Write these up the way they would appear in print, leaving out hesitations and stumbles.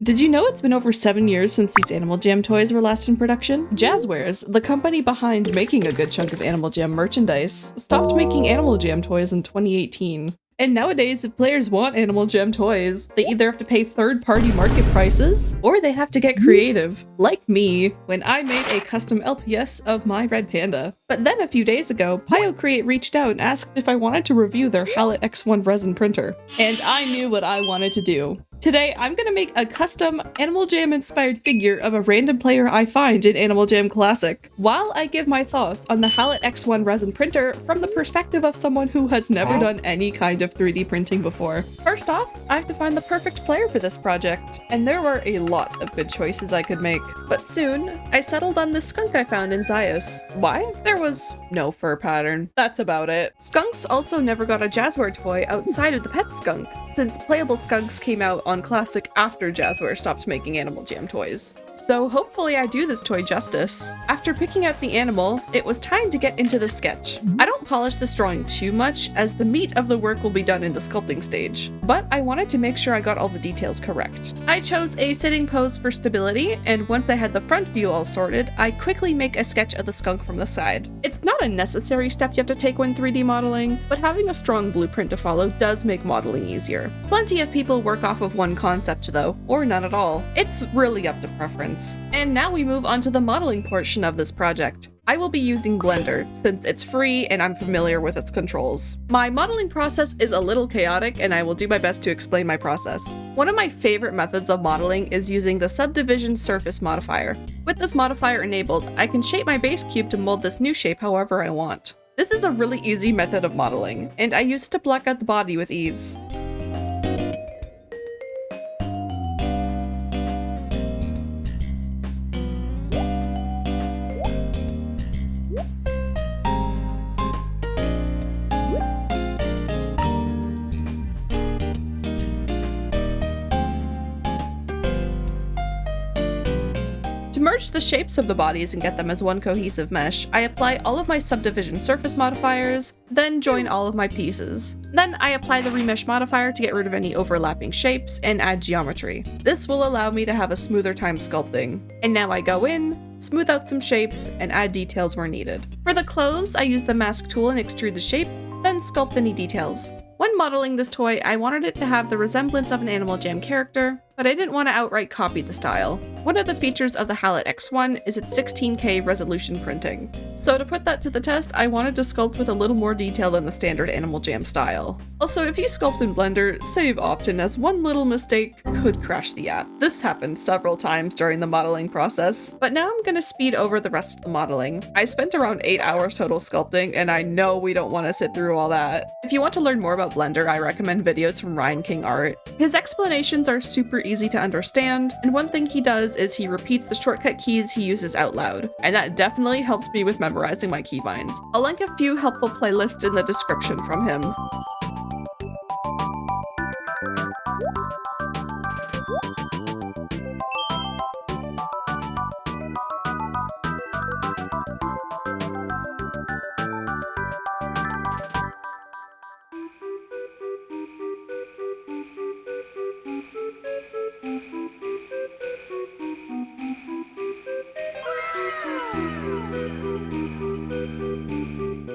Did you know it's been over 7 years since these Animal Jam toys were last in production? Jazzwares, the company behind making a good chunk of Animal Jam merchandise, stopped making Animal Jam toys in 2018. And nowadays, if players want Animal Jam toys, they either have to pay third-party market prices, or they have to get creative. Like me, when I made a custom LPS of my red panda. But then a few days ago, Piocreat reached out and asked if I wanted to review their Halot-X1 resin printer. And I knew what I wanted to do. Today, I'm gonna make a custom Animal Jam inspired figure of a random player I find in Animal Jam Classic, while I give my thoughts on the Halot-X1 resin printer from the perspective of someone who has never done any kind of 3D printing before. First off, I have to find the perfect player for this project, and there were a lot of good choices I could make. But soon, I settled on this skunk I found in Zios. Why? There was no fur pattern. That's about it. Skunks also never got a Jazzware toy outside of the pet skunk, since playable skunks came out on Classic after Jazzware stopped making Animal Jam toys. So hopefully I do this toy justice. After picking out the animal, it was time to get into the sketch. I don't polish this drawing too much, as the meat of the work will be done in the sculpting stage, but I wanted to make sure I got all the details correct. I chose a sitting pose for stability, and once I had the front view all sorted, I quickly make a sketch of the skunk from the side. It's not a necessary step you have to take when 3D modeling, but having a strong blueprint to follow does make modeling easier. Plenty of people work off of one concept though, or none at all. It's really up to preference. And now we move on to the modeling portion of this project. I will be using Blender, since it's free and I'm familiar with its controls. My modeling process is a little chaotic, and I will do my best to explain my process. One of my favorite methods of modeling is using the subdivision surface modifier. With this modifier enabled, I can shape my base cube to mold this new shape however I want. This is a really easy method of modeling, and I use it to block out the body with ease. To merge the shapes of the bodies and get them as one cohesive mesh, I apply all of my subdivision surface modifiers, then join all of my pieces. Then I apply the remesh modifier to get rid of any overlapping shapes and add geometry. This will allow me to have a smoother time sculpting. And now I go in, smooth out some shapes, and add details where needed. For the clothes, I use the mask tool and extrude the shape, then sculpt any details. When modeling this toy, I wanted it to have the resemblance of an Animal Jam character, but I didn't want to outright copy the style. One of the features of the Halot-X1 is its 16K resolution printing. So to put that to the test, I wanted to sculpt with a little more detail than the standard Animal Jam style. Also, if you sculpt in Blender, save often, as one little mistake could crash the app. This happened several times during the modeling process, but now I'm gonna speed over the rest of the modeling. I spent around 8 hours total sculpting, and I know we don't want to sit through all that. If you want to learn more about Blender, I recommend videos from Ryan King Art. His explanations are super easy to understand, and one thing he does is he repeats the shortcut keys he uses out loud, and that definitely helped me with memorizing my keybinds. I'll link a few helpful playlists in the description from him.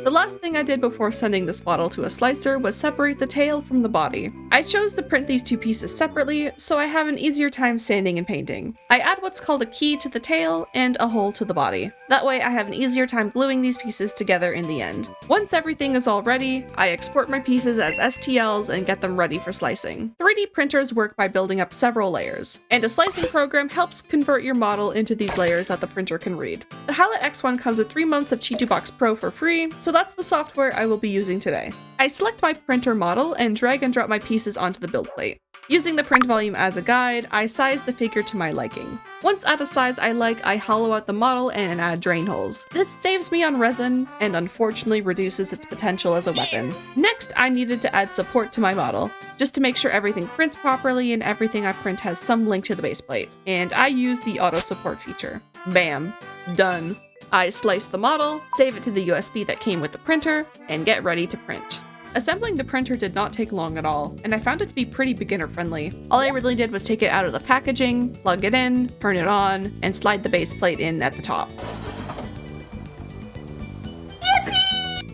The last thing I did before sending this model to a slicer was separate the tail from the body. I chose to print these two pieces separately, so I have an easier time sanding and painting. I add what's called a key to the tail and a hole to the body. That way I have an easier time gluing these pieces together in the end. Once everything is all ready, I export my pieces as STLs and get them ready for slicing. 3D printers work by building up several layers, and a slicing program helps convert your model into these layers that the printer can read. The Halot-X1 comes with 3 months of Chi2Box Pro for free, so that's the software I will be using today. I select my printer model and drag and drop my pieces onto the build plate. Using the print volume as a guide, I size the figure to my liking. Once at a size I like, I hollow out the model and add drain holes. This saves me on resin, and unfortunately reduces its potential as a weapon. Next, I needed to add support to my model, just to make sure everything prints properly and everything I print has some link to the base plate. And I use the auto support feature. Bam. Done. I slice the model, save it to the USB that came with the printer, and get ready to print. Assembling the printer did not take long at all, and I found it to be pretty beginner friendly. All I really did was take it out of the packaging, plug it in, turn it on, and slide the base plate in at the top.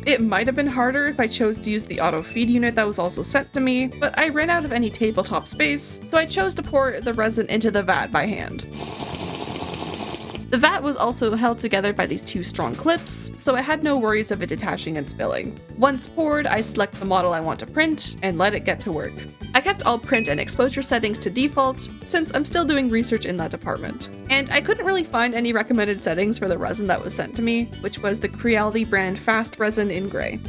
It might have been harder if I chose to use the auto feed unit that was also sent to me, but I ran out of any tabletop space, so I chose to pour the resin into the vat by hand. The vat was also held together by these two strong clips, so I had no worries of it detaching and spilling. Once poured, I select the model I want to print and let it get to work. I kept all print and exposure settings to default, since I'm still doing research in that department. And I couldn't really find any recommended settings for the resin that was sent to me, which was the Creality brand Fast Resin in Gray.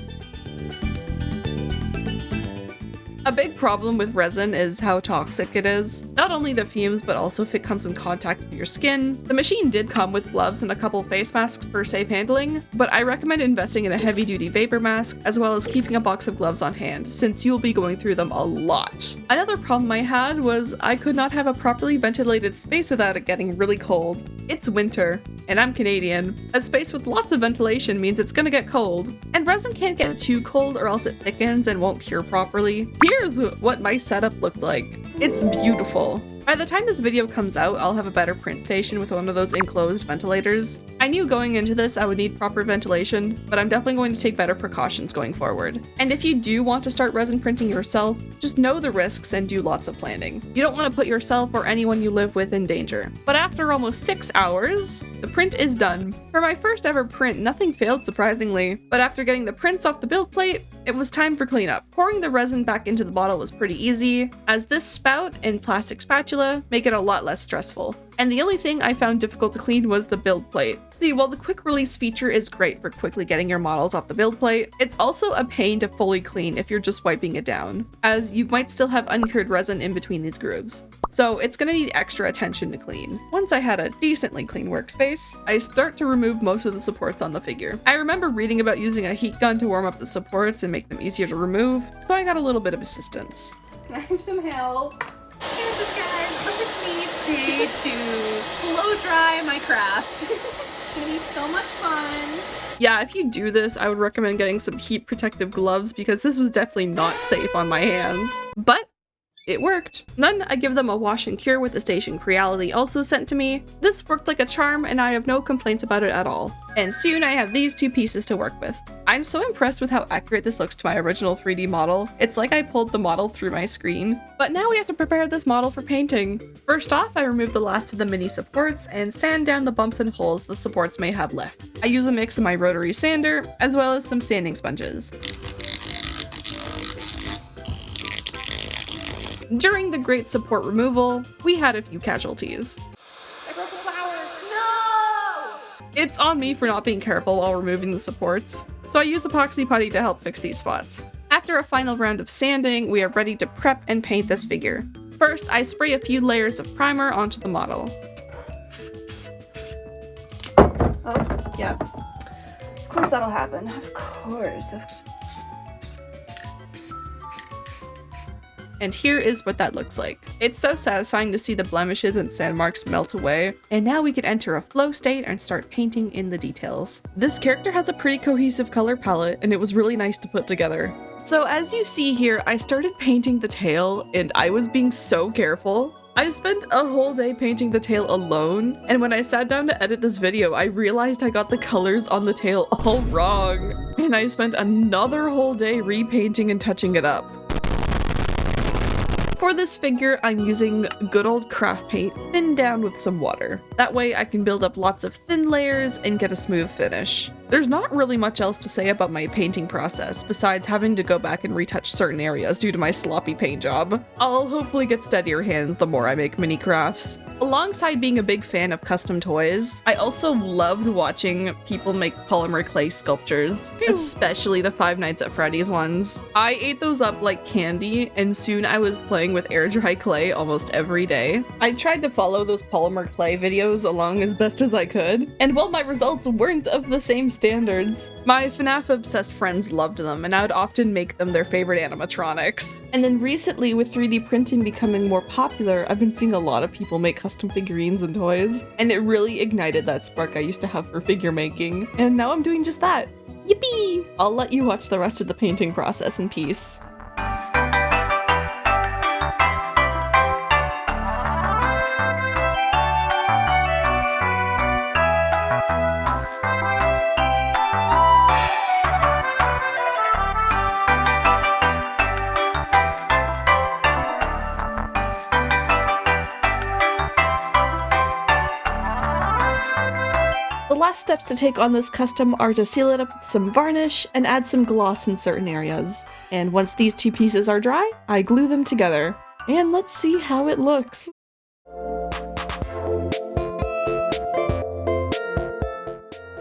A big problem with resin is how toxic it is. Not only the fumes, but also if it comes in contact with your skin. The machine did come with gloves and a couple face masks for safe handling, but I recommend investing in a heavy-duty vapor mask, as well as keeping a box of gloves on hand, since you'll be going through them a lot. Another problem I had was I could not have a properly ventilated space without it getting really cold. It's winter, and I'm Canadian. A space with lots of ventilation means it's gonna get cold. And resin can't get too cold or else it thickens and won't cure properly. Here's what my setup looked like. It's beautiful. By the time this video comes out, I'll have a better print station with one of those enclosed ventilators. I knew going into this I would need proper ventilation, but I'm definitely going to take better precautions going forward. And if you do want to start resin printing yourself, just know the risks and do lots of planning. You don't want to put yourself or anyone you live with in danger. But after almost 6 hours, the print is done. For my first ever print, nothing failed surprisingly, but after getting the prints off the build plate, it was time for cleanup. Pouring the resin back into the bottle was pretty easy, as this spout and plastic spatula make it a lot less stressful. And the only thing I found difficult to clean was the build plate. See, while the quick release feature is great for quickly getting your models off the build plate, it's also a pain to fully clean if you're just wiping it down, as you might still have uncured resin in between these grooves. So it's gonna need extra attention to clean. Once I had a decently clean workspace, I start to remove most of the supports on the figure. I remember reading about using a heat gun to warm up the supports and make them easier to remove, so I got a little bit of assistance. Can I have some help? Hey guys, look with me today to blow dry my craft. It's gonna be so much fun. Yeah, if you do this, I would recommend getting some heat protective gloves because this was definitely not safe on my hands. But it worked. Then I give them a wash and cure with the station Creality also sent to me. This worked like a charm and I have no complaints about it at all. And soon I have these two pieces to work with. I'm so impressed with how accurate this looks to my original 3D model. It's like I pulled the model through my screen. But now we have to prepare this model for painting. First off, I remove the last of the mini supports and sand down the bumps and holes the supports may have left. I use a mix of my rotary sander as well as some sanding sponges. During the great support removal, we had a few casualties. I broke a flower. No! It's on me for not being careful while removing the supports, so I use epoxy putty to help fix these spots. After a final round of sanding, we are ready to prep and paint this figure. First, I spray a few layers of primer onto the model. Oh, yeah. Of course that'll happen. Of course. And here is what that looks like. It's so satisfying to see the blemishes and sand marks melt away, and now we can enter a flow state and start painting in the details. This character has a pretty cohesive color palette, and it was really nice to put together. So as you see here, I started painting the tail, and I was being so careful. I spent a whole day painting the tail alone, and when I sat down to edit this video, I realized I got the colors on the tail all wrong, and I spent another whole day repainting and touching it up. For this figure, I'm using good old craft paint thinned down with some water. That way I can build up lots of thin layers and get a smooth finish. There's not really much else to say about my painting process, besides having to go back and retouch certain areas due to my sloppy paint job. I'll hopefully get steadier hands the more I make mini crafts. Alongside being a big fan of custom toys, I also loved watching people make polymer clay sculptures, especially the Five Nights at Freddy's ones. I ate those up like candy, and soon I was playing with air dry clay almost every day. I tried to follow those polymer clay videos along as best as I could, and while my results weren't of the same standards, my FNAF obsessed friends loved them, and I would often make them their favorite animatronics. And then recently, with 3D printing becoming more popular, I've been seeing a lot of people make custom figurines and toys, and it really ignited that spark I used to have for figure making, and now I'm doing just that. Yippee! I'll let you watch the rest of the painting process in peace. The last steps to take on this custom are to seal it up with some varnish and add some gloss in certain areas. And once these two pieces are dry, I glue them together. And let's see how it looks.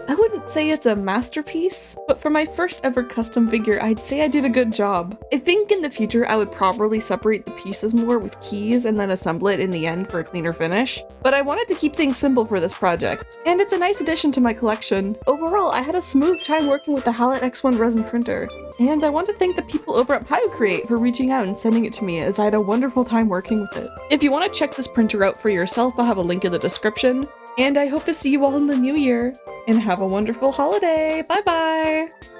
I wouldn't say it's a masterpiece, but for my first ever custom figure, I'd say I did a good job. I think in the future I would probably separate the pieces more with keys and then assemble it in the end for a cleaner finish, but I wanted to keep things simple for this project, and it's a nice addition to my collection. Overall, I had a smooth time working with the Halot-X1 resin printer, and I want to thank the people over at Piocreat for reaching out and sending it to me, as I had a wonderful time working with it. If you want to check this printer out for yourself, I'll have a link in the description. And I hope to see you all in the new year, and have a wonderful holiday! Bye bye!